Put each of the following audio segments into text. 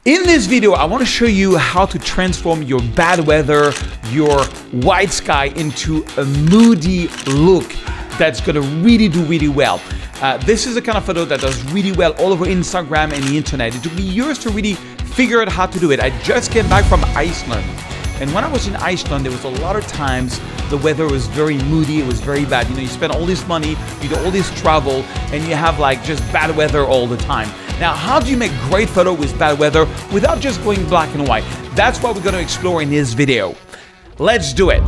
In this video, I want to show you how to transform your bad weather, your white sky into a moody look that's going to really do really well. This is the kind of photo that does really well all over Instagram and the internet. It took me years to really figure out how to do it. I just came back from Iceland. And when I was in Iceland, there was a lot of times the weather was very moody, it was very bad. You know, you spend all this money, you do all this travel, and you have like just bad weather all the time. Now, how do you make great photo with bad weather without just going black and white? That's what we're going to explore in this video. Let's do it.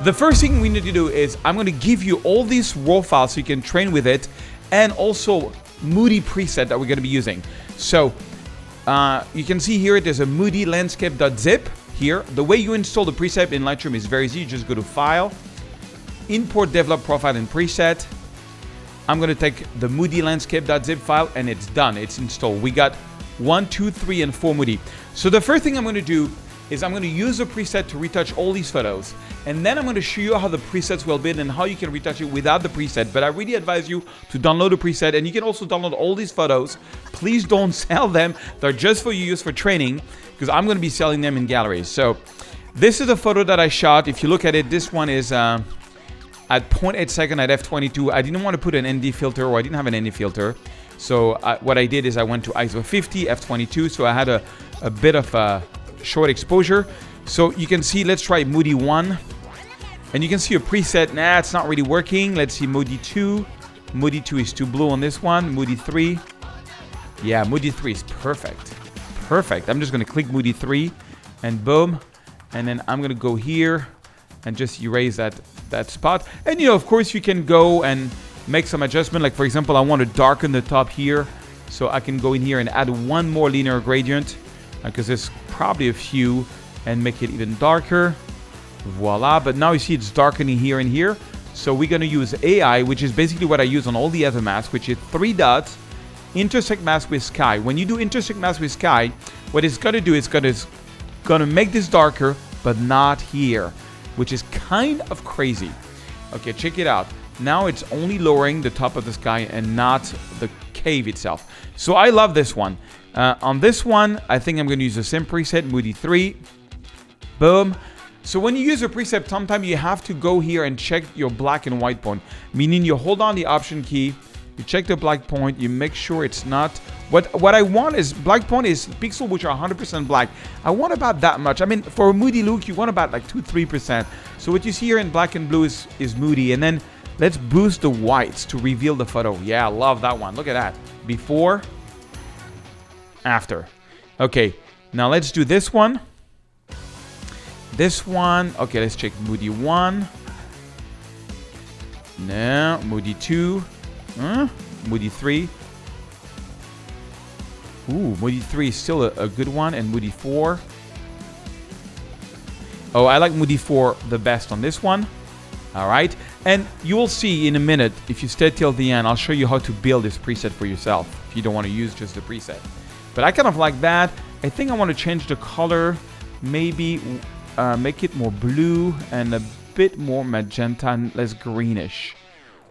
The first thing we need to do is I'm going to give you all these raw files so you can train with it, and also Moody preset that we're going to be using. So you can see here there's a Moody landscape.zip here. The way you install the preset in Lightroom is very easy. You just go to File, Import Develop Profile and Preset. I'm going to take the Moody landscape.zip file and it's done. It's installed. We got 1, 2, 3, and 4 Moody. So the first thing I'm going to do is I'm going to use the preset to retouch all these photos. And then I'm going to show you how the presets will build and how you can retouch it without the preset. But I really advise you to download the preset, and you can also download all these photos. Please don't sell them. They're just for you use for training, because I'm going to be selling them in galleries. So this is a photo that I shot. If you look at it, this one is at 0.8 second at f22. I didn't want to put an ND filter, or I didn't have an ND filter. So what I did is I went to ISO 50, f22. So I had a bit of a short exposure. So you can see, let's try Moody 1. And you can see a preset, nah, it's not really working. Let's see Moody 2. Moody 2 is too blue on this one. Moody 3. Yeah, Moody 3 is perfect. Perfect. I'm just going to click Moody 3 and boom. And then I'm going to go here and just erase that spot. And you know, of course, you can go and make some adjustment. Like for example, I want to darken the top here. So I can go in here and add one more linear gradient, because there's probably a few, and make it even darker. Voila. But now you see it's darkening here and here. So we're going to use AI, which is basically what I use on all the other masks, which is 3 dots, intersect mask with sky. When you do intersect mask with sky, what it's going to do is going to make this darker, but not here, which is kind of crazy. Okay, check it out. Now it's only lowering the top of the sky and not the cave itself. So I love this one. On this one, I think I'm going to use the same preset, Moody 3. Boom. So when you use a preset, sometimes you have to go here and check your black and white point. Meaning you hold on the Option key, you check the black point, you make sure it's not... What I want is, black point is pixels which are 100% black. I want about that much. I mean, for a moody look, you want about like 2-3%. So what you see here in black and blue is moody. And then let's boost the whites to reveal the photo. Yeah, I love that one. Look at that. Before, after. Okay, now let's do this one. This one. Okay, let's check Moody 1. No, Moody 2. Moody 3. Ooh, Moody 3 is still a good one. And Moody 4. Oh, I like Moody 4 the best on this one. All right. And you will see in a minute, if you stay till the end, I'll show you how to build this preset for yourself if you don't want to use just the preset. But I kind of like that. I think I want to change the color. Maybe make it more blue and a bit more magenta and less greenish.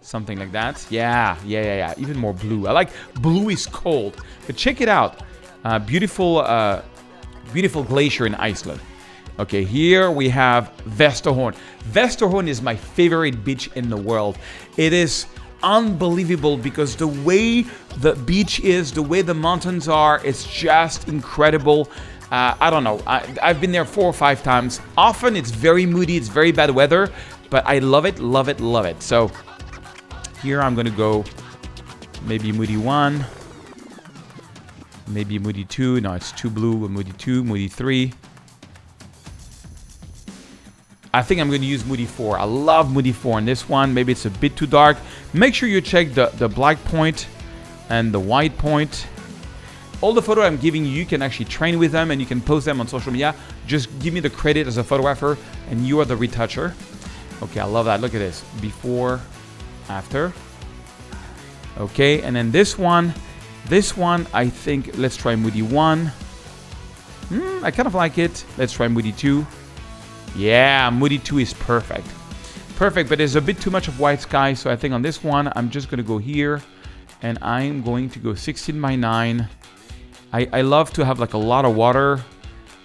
Something like that. Yeah. Even more blue. I like blue is cold. But check it out. Beautiful glacier in Iceland. Okay, here we have Vesterhorn. Vesterhorn is my favorite beach in the world. It is unbelievable because the way the beach is, the way the mountains are, it's just incredible. I don't know. I've been there 4 or 5 times. Often it's very moody, it's very bad weather, but I love it, love it, love it. So here I'm going to go maybe Moody 1, maybe Moody 2. No, it's too blue. Moody 2, Moody 3. I think I'm going to use Moody 4. I love Moody 4 in this one. Maybe it's a bit too dark. Make sure you check the black point and the white point. All the photos I'm giving you, you can actually train with them and you can post them on social media. Just give me the credit as a photographer and you are the retoucher. Okay, I love that. Look at this. Before, after. Okay, and then this one, I think, let's try Moody 1. I kind of like it. Let's try Moody 2. Yeah, Moody 2 is perfect. Perfect, but there's a bit too much of white sky, so I think on this one, I'm just going to go here And I'm going to go 16 by 9. I love to have like a lot of water.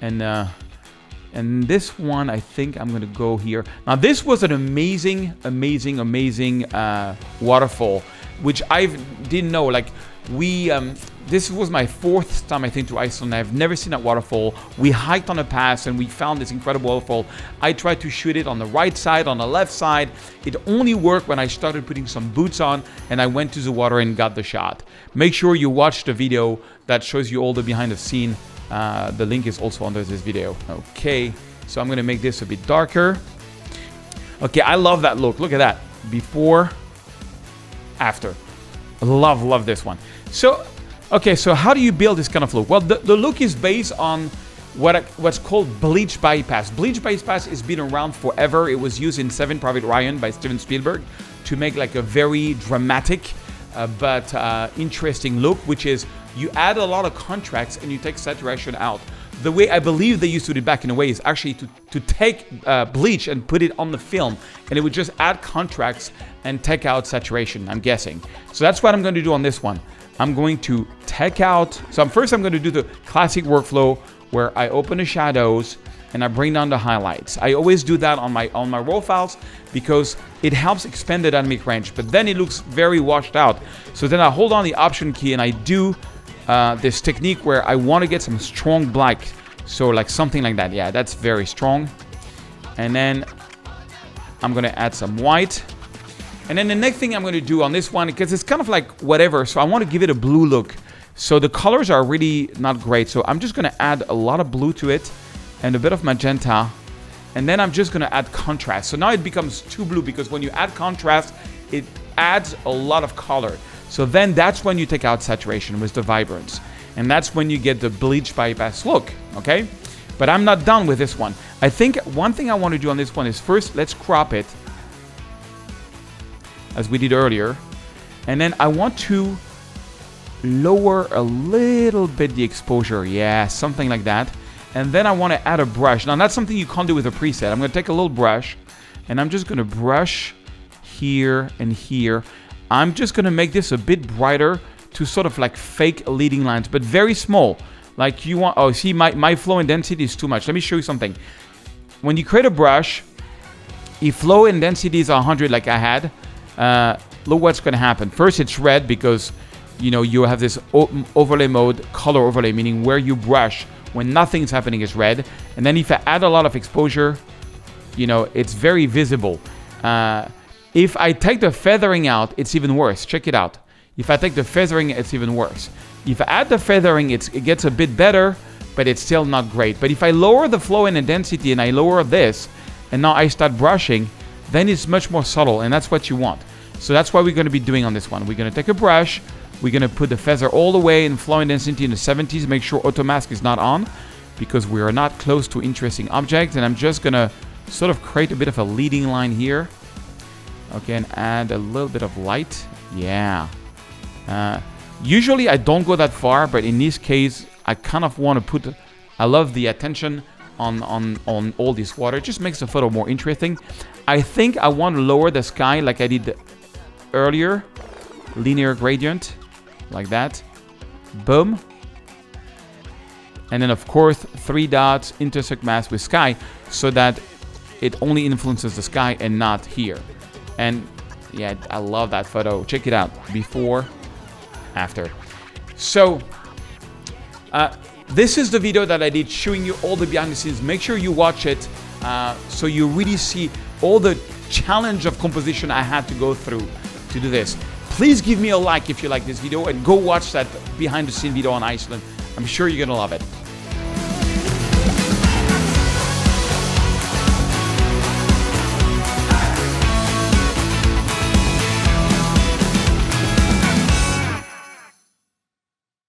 And this one, I think I'm going to go here. Now, this was an amazing waterfall, which I didn't know. Like, this was my 4th time, I think, to Iceland. I've never seen that waterfall. We hiked on a pass and we found this incredible waterfall. I tried to shoot it on the right side, on the left side. It only worked when I started putting some boots on and I went to the water and got the shot. Make sure you watch the video that shows you all the behind the scene. The link is also under this video. Okay, so I'm going to make this a bit darker. Okay, I love that look. Look at that. Before, after. Love this one. So, okay, so how do you build this kind of look? Well, the look is based on what's called bleach bypass. Bleach bypass has been around forever. It was used in Saving Private Ryan by Steven Spielberg to make like a very dramatic but interesting look, which is you add a lot of contrast and you take saturation out. The way I believe they used to do it back in a way is actually to take bleach and put it on the film, and it would just add contrast and take out saturation, I'm guessing. So that's what I'm going to do on this one. I'm going to take out, so first I'm going to do the classic workflow where I open the shadows and I bring down the highlights. I always do that on my raw files because it helps expand the dynamic range, but then it looks very washed out. So then I hold on the Option key and I do this technique where I want to get some strong black. So like something like that. Yeah, that's very strong. And then I'm going to add some white. And then the next thing I'm going to do on this one, because it's kind of like whatever, so I want to give it a blue look. So the colors are really not great. So I'm just going to add a lot of blue to it and a bit of magenta. And then I'm just going to add contrast. So now it becomes too blue because when you add contrast, it adds a lot of color. So then that's when you take out saturation with the vibrance. And that's when you get the bleach bypass look, okay? But I'm not done with this one. I think one thing I want to do on this one is first, let's crop it as we did earlier. And then I want to lower a little bit the exposure. Yeah, something like that. And then I want to add a brush. Now, that's something you can't do with a preset. I'm going to take a little brush and I'm just going to brush here and here. I'm just going to make this a bit brighter to sort of like fake leading lines, but very small. Like you want, oh, see, my flow and density is too much. Let me show you something. When you create a brush, if flow and density is 100 like I had, look what's going to happen. First, it's red because, you know, you have this overlay mode, color overlay, meaning where you brush when nothing's happening is red. And then if I add a lot of exposure, you know, it's very visible. If I take the feathering out, it's even worse. Check it out. If I take the feathering, it's even worse. If I add the feathering, it gets a bit better, but it's still not great. But if I lower the flow and intensity and I lower this, and now I start brushing, then it's much more subtle, and that's what you want. So that's what we're going to be doing on this one. We're going to take a brush, we're going to put the feather all the way in flow and density in the 70s, make sure auto mask is not on, because we are not close to interesting objects, and I'm just going to sort of create a bit of a leading line here. Okay, and add a little bit of light. Yeah. Usually I don't go that far, but in this case, I kind of want to put, I love the attention on all this water. It just makes the photo more interesting. I think I want to lower the sky like I did earlier. Linear gradient, like that. Boom. And then of course, 3 dots, intersect mask with sky, so that it only influences the sky and not here. And yeah, I love that photo. Check it out. Before, after. So, this is the video that I did showing you all the behind the scenes. Make sure you watch it so you really see all the challenge of composition I had to go through to do this. Please give me a like if you like this video and go watch that behind the scene video on Iceland. I'm sure you're gonna love it.